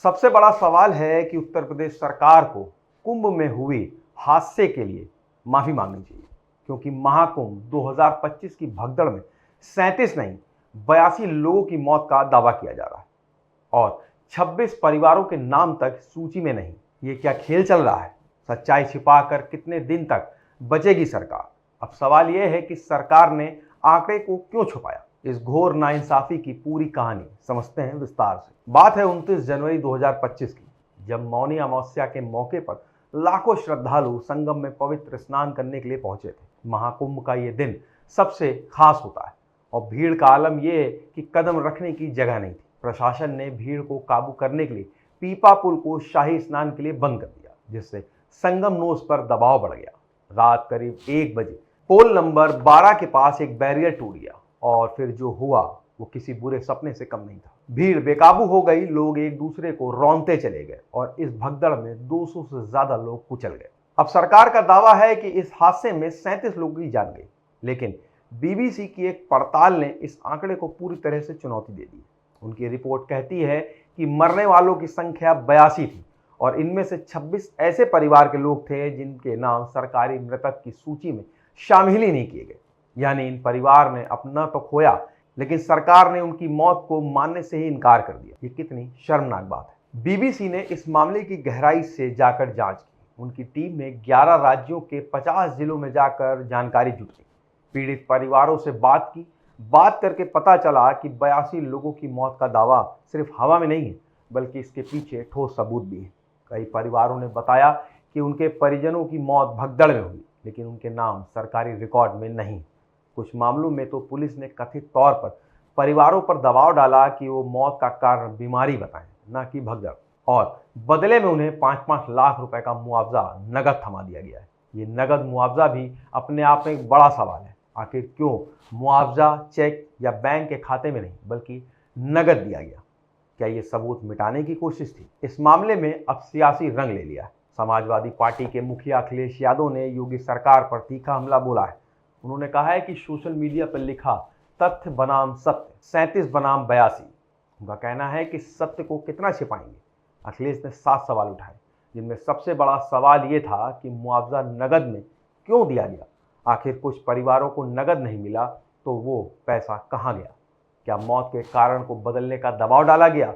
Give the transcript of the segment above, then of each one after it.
सबसे बड़ा सवाल है कि उत्तर प्रदेश सरकार को कुंभ में हुए हादसे के लिए माफी मांगनी चाहिए, क्योंकि महाकुंभ 2025 की भगदड़ में 37 नहीं 82 लोगों की मौत का दावा किया जा रहा है और 26 परिवारों के नाम तक सूची में नहीं। ये क्या खेल चल रहा है? सच्चाई छिपाकर कितने दिन तक बचेगी सरकार? अब सवाल यह है कि सरकार ने आंकड़े को क्यों छुपाया। इस घोर नाइंसाफी की पूरी कहानी समझते हैं विस्तार से। बात है 29 जनवरी 2025 की, जब मौनी अमावस्या के मौके पर लाखों श्रद्धालु संगम में पवित्र स्नान करने के लिए पहुंचे थे। महाकुंभ का ये दिन सबसे खास होता है और भीड़ का आलम यह है कि कदम रखने की जगह नहीं थी। प्रशासन ने भीड़ को काबू करने के लिए पीपा पुल को शाही स्नान के लिए बंद कर दिया, जिससे संगम नोस पर दबाव बढ़ गया। रात करीब 1 बजे पोल नंबर 12 के पास एक बैरियर टूट गया और फिर जो हुआ वो किसी बुरे सपने से कम नहीं था। भीड़ बेकाबू हो गई, लोग एक दूसरे को रौंदते चले गए और इस भगदड़ में 200 से ज्यादा लोग कुचल गए। अब सरकार का दावा है कि इस हादसे में 37 लोगों की जान गई, लेकिन बीबीसी की एक पड़ताल ने इस आंकड़े को पूरी तरह से चुनौती दे दी। उनकी रिपोर्ट कहती है कि मरने वालों की संख्या 82 थी और इनमें से 26 ऐसे परिवार के लोग थे जिनके नाम सरकारी मृतक की सूची में शामिल ही नहीं किए गए। यानी इन परिवार ने अपना तो खोया, लेकिन सरकार ने उनकी मौत को मानने से ही इनकार कर दिया। ये कितनी शर्मनाक बात है। बीबीसी ने इस मामले की गहराई से जाकर जांच की। उनकी टीम ने 11 राज्यों के 50 जिलों में जाकर जानकारी जुटाई, पीड़ित परिवारों से बात करके पता चला कि 82 लोगों की मौत का दावा सिर्फ हवा में नहीं है, बल्कि इसके पीछे ठोस सबूत भी है। कई परिवारों ने बताया कि उनके परिजनों की मौत भगदड़ में हुई, लेकिन उनके नाम सरकारी रिकॉर्ड में नहीं। कुछ मामलों में तो पुलिस ने कथित तौर पर परिवारों पर दबाव डाला कि वो मौत का कारण बीमारी बताएं, न कि भगदड़, और बदले में उन्हें 5-5 लाख रुपए का मुआवजा नगद थमा दिया गया है। ये नगद मुआवजा भी अपने आप में एक बड़ा सवाल है। आखिर क्यों मुआवजा चेक या बैंक के खाते में नहीं बल्कि नगद दिया गया? क्या ये सबूत मिटाने की कोशिश थी? इस मामले में अब सियासी रंग ले लिया है। समाजवादी पार्टी के मुखिया अखिलेश यादव ने योगी सरकार पर तीखा हमला बोला है। उन्होंने कहा है कि सोशल मीडिया पर लिखा तथ्य बनाम सत्य 37 बनाम 82। उनका कहना है कि सत्य को कितना छिपाएंगे। अखिलेश ने 7 सवाल उठाए, जिनमें सबसे बड़ा सवाल ये था कि मुआवजा नगद में क्यों दिया गया। आखिर कुछ परिवारों को नगद नहीं मिला तो वो पैसा कहाँ गया? क्या मौत के कारण को बदलने का दबाव डाला गया?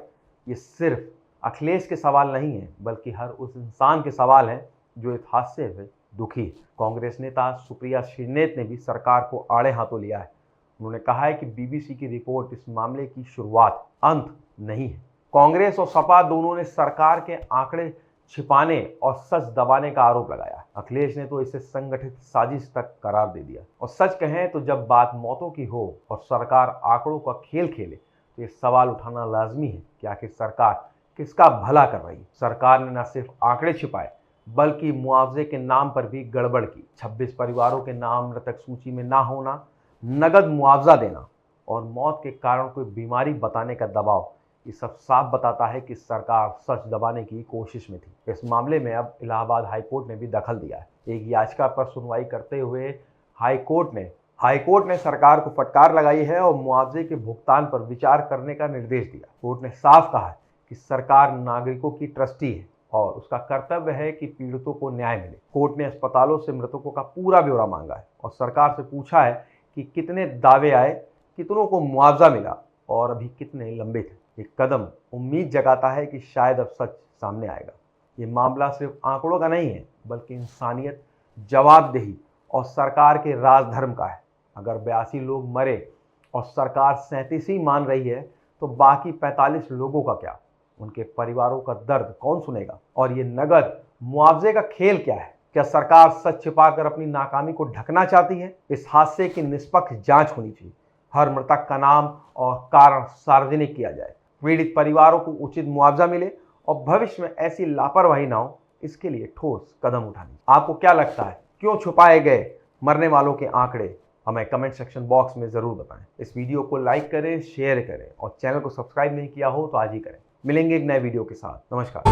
ये सिर्फ अखिलेश के सवाल नहीं है, बल्कि हर उस इंसान के सवाल हैं जो इस हादसे से दुखी है। कांग्रेस नेता सुप्रिया श्रीनेत ने भी सरकार को आड़े हाथों लिया है। उन्होंने कहा है कि बीबीसी की रिपोर्ट इस मामले की शुरुआत, अंत नहीं है। कांग्रेस और सपा दोनों ने सरकार के आंकड़े छिपाने और सच दबाने का आरोप लगाया। अखिलेश ने तो इसे संगठित साजिश तक करार दे दिया। और सच कहें तो जब बात मौतों की हो और सरकार आंकड़ों का खेल खेले तो ये सवाल उठाना लाजमी है कि आखिर सरकार किसका भला कर रही है। सरकार ने न सिर्फ आंकड़े छिपाए बल्कि मुआवजे के नाम पर भी गड़बड़ की। 26 परिवारों के नाम मृतक सूची में ना होना, नगद मुआवजा देना और मौत के कारण कोई बीमारी बताने का दबाव, ये सब साफ बताता है कि सरकार सच दबाने की कोशिश में थी। इस मामले में अब इलाहाबाद हाईकोर्ट ने भी दखल दिया है। एक याचिका पर सुनवाई करते हुए हाईकोर्ट ने सरकार को फटकार लगाई है और मुआवजे के भुगतान पर विचार करने का निर्देश दिया। कोर्ट ने साफ कहा है कि सरकार नागरिकों की ट्रस्टी है और उसका कर्तव्य है कि पीड़ितों को न्याय मिले। कोर्ट ने अस्पतालों से मृतकों का पूरा ब्यौरा मांगा है और सरकार से पूछा है कि कितने दावे आए, कितनों को मुआवजा मिला और अभी कितने लंबित हैं। ये कदम उम्मीद जगाता है कि शायद अब सच सामने आएगा। ये मामला सिर्फ आंकड़ों का नहीं है, बल्कि इंसानियत, जवाबदेही और सरकार के राजधर्म का है। अगर 82 लोग मरे और सरकार 37 ही मान रही है तो बाकी 45 लोगों का क्या? उनके परिवारों का दर्द कौन सुनेगा? और ये नगद मुआवजे का खेल क्या है? क्या सरकार सच छिपाकर अपनी नाकामी को ढकना चाहती है? इस हादसे की निष्पक्ष जांच होनी चाहिए। हर मृतक का नाम और कारण सार्वजनिक किया जाए, पीड़ित परिवारों को उचित मुआवजा मिले और भविष्य में ऐसी लापरवाही ना हो, इसके लिए ठोस कदम उठाने। आपको क्या लगता है, क्यों छुपाए गए मरने वालों के आंकड़े? हमें कमेंट सेक्शन बॉक्स में जरूर बताएं। इस वीडियो को लाइक करें, शेयर करें और चैनल को सब्सक्राइब नहीं किया हो तो आज ही करें। मिलेंगे एक नए वीडियो के साथ। नमस्कार।